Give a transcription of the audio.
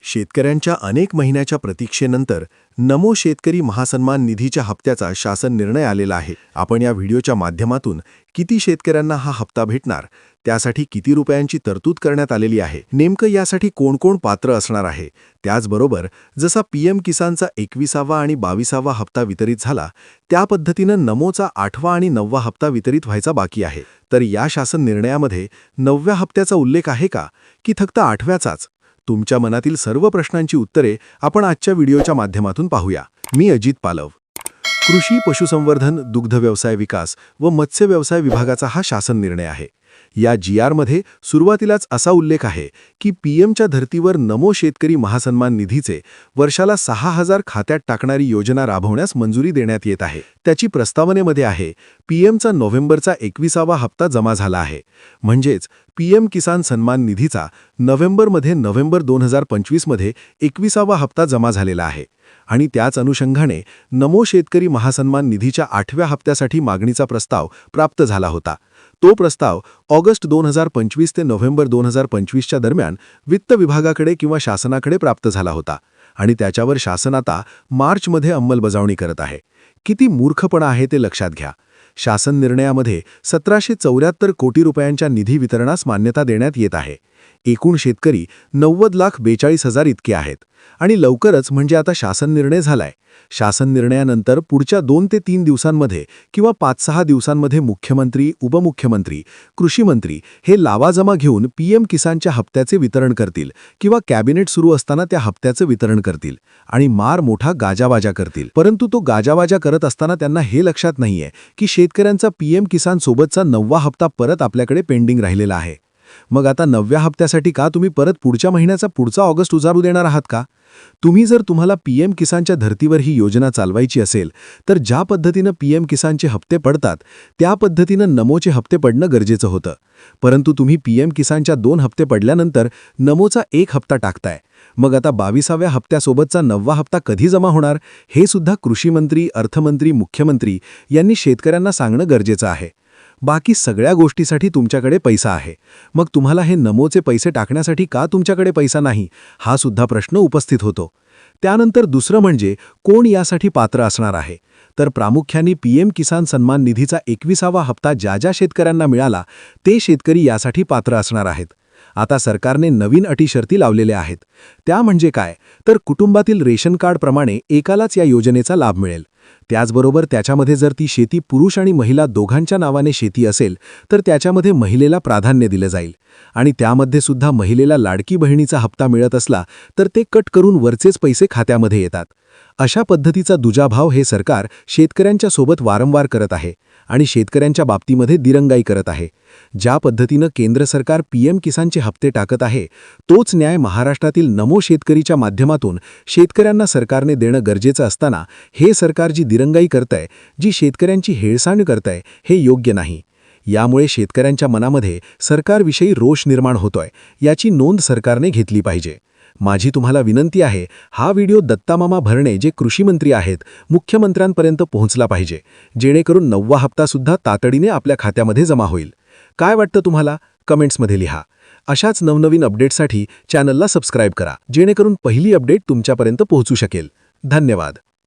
शेतकऱ्यांच्या अनेक महिन्याच्या प्रतीक्षेनंतर नमो शेतकरी महासन्मान निधीच्या हप्त्याचा शासन निर्णय आलेला आहे. आपण या व्हिडिओच्या माध्यमातून किती शेतकऱ्यांना हा हप्ता भेटणार, त्यासाठी किती रुपयांची तरतूद करण्यात आलेली आहे, नेमकं यासाठी कोण कोण पात्र असणार आहे, त्याचबरोबर जसा पीएम किसानचा 21वा आणि 22वा हप्ता वितरित झाला त्या पद्धतीनं नमोचा 8वा आणि 9वा हप्ता वितरित व्हायचा बाकी आहे. तर या शासन निर्णयामध्ये 9व्या हप्त्याचा उल्लेख आहे का की फक्त 8व्याचाच? तुमच्या मनातील सर्व प्रश्नांची उत्तरे आपण आजच्या व्हिडिओच्या माध्यमातून पाहूया. मी अजित पालव. कृषी, पशुसंवर्धन, दुग्ध व्यवसाय विकास व मत्स्य व्यवसाय विभागाचा हा शासन निर्णय आहे. या GR-मध्ये सुरुवातीलाच असा उल्लेख आहे की पीएमच्या धर्तीवर नमो शेतकरी महासन्मान निधीचे वर्षाला 6,000 खात्यात टाकणारी योजना राबवण्यास मंजुरी देण्यात येत आहे. त्याची प्रस्तावनेमध्ये आहे पीएमचा नोव्हेंबरचा 21वा हप्ता जमा झाला आहे. म्हणजेच पीएम किसान सन्मान निधीचा नोव्हेंबर 2025मध्ये 21वा हप्ता जमा झालेला आहे. आणि त्याच अनुषंगाने नमो शेतकरी महासन्मान निधीच्या 8व्या हप्त्यासाठी मागणीचा प्रस्ताव प्राप्त झाला होता. तो प्रस्ताव ऑगस्ट 2025 ते नोव्हेंबर 2025च्या दरम्यान वित्त विभागाकडे किंवा शासनाकडे प्राप्त झाला होता आणि त्याच्यावर शासन आता मार्चमध्ये अंमलबजावणी करत आहे. किती मूर्खपणा आहे ते लक्षात घ्या. शासन निर्णयामध्ये 1774 कोटी रुपयांच्या निधी वितरणास मान्यता देण्यात येत आहे. एकूण शेतकरी 90,42,000 इतके आहेत आणि लवकरच म्हणजे आता शासन निर्णय झालाय. शासन निर्णयानंतर पुढच्या 2 ते 3 दिवसांमध्ये किंवा 5-6 दिवसांमध्ये मुख्यमंत्री, उपमुख्यमंत्री, कृषी मंत्री हे लावाजमा घेऊन पीएम किसानच्या हप्त्याचे वितरण करतील किंवा कॅबिनेट सुरू असताना त्या हप्त्याचं वितरण करतील आणि मार मोठा गाजावाजा करतील. परंतु तो गाजावाजा करत असताना त्यांना हे लक्षात नाहीये की शेतकऱ्यांचा पीएम किसान सोबतचा 9वा हप्ता परत आपल्याकडे पेंडिंग राहिलेला आहे. मग आता 9व्या हप्त्यासाठी का तुम्ही परत पुढच्या महिन्याचा पुढचा ऑगस्ट उजारू देणार आहात का? तुम्हाला पीएम किसानच्या धर्तीवर ही योजना चालवायची असेल तर ज्या पद्धतीनं पीएम किसानचे हप्ते पडतात त्या पद्धतीनं नमोचे हप्ते पडणं गरजेचं होतं. परंतु तुम्ही पीएम किसानच्या 2 हप्ते पडल्यानंतर नमोचा 1 हप्ता टाकताय. मग आता 22व्या हप्त्यासोबतचा 9वा हप्ता कधी जमा होणार हे सुद्धा कृषी मंत्री, अर्थमंत्री, मुख्यमंत्री यांनी शेतकऱ्यांना सांगणं गरजेचं आहे. बाकी सगळ्या गोष्टीसाठी तुमच्याकडे पैसा आहे. मग तुम्हाला हे नमोचे पैसे टाकण्यासाठी का तुमच्याकडे पैसा नाही, हा सुद्धा प्रश्न उपस्थित होतो. त्यानंतर दुसरं म्हणजे कोण यासाठी पात्र असणार आहे. तर प्रामुख्याने पीएम किसान सन्मान निधीचा 21वा हप्ता ज्या शेतकऱ्यांना मिळाला ते शेतकरी यासाठी पात्र असणार आहेत. आता सरकारने नवीन अटी शर्ती लावलेल्या आहेत. त्या म्हणजे काय, तर कुटुंबातील रेशन कार्डप्रमाणे एकालाच या योजनेचा लाभ मिळेल. त्याचबरोबर त्याच्यामध्ये जर ती शेती पुरुष आणि महिला दोघांच्या नावाने शेती असेल तर त्याच्यामध्ये महिलेला प्राधान्य दिलं जाईल. आणि त्यामध्ये सुद्धा महिलेला लाडकी बहिणीचा हप्ता मिळत असला तर ते कट करून वरचेच पैसे खात्यामध्ये येतात. अशा पद्धतीचा दुजाभाव हे सरकार शेतकऱ्यांच्या सोबत वारंवार करत आहे आणि शेतकऱ्यांच्या बाबतीमध्ये दिरंगाई करत आहे. ज्या पद्धतीनं केंद्र सरकार पीएम किसानचे हप्ते टाकत आहे तोच न्याय महाराष्ट्रातील नमो शेतकरीच्या माध्यमातून शेतकऱ्यांना सरकारने देणं गरजेचं असताना हे सरकार जी दिरंगाई करतंय, जी शेतकऱ्यांची हेळसांड करतंय, हे योग्य नाही. यामुळे शेतकऱ्यांच्या मनामध्ये सरकारविषयी रोष निर्माण होतोय. याची नोंद सरकारने घेतली पाहिजे. माझी तुम्हाला विनंती आहे, हा व्हिडिओ दत्तामामा भरणे जे कृषी मंत्री आहेत मुख्यमंत्र्यांपर्यंत पोहोचला पाहिजे, जेणेकरून 9वा हप्तासुद्धा तातडीने आपल्या खात्यामध्ये जमा होईल. काय वाटतं तुम्हाला? कमेंट्समध्ये लिहा. अशाच नवनवीन अपडेट्ससाठी चॅनलला सबस्क्राईब करा, जेणेकरून पहिली अपडेट तुमच्यापर्यंत पोहोचू शकेल. धन्यवाद.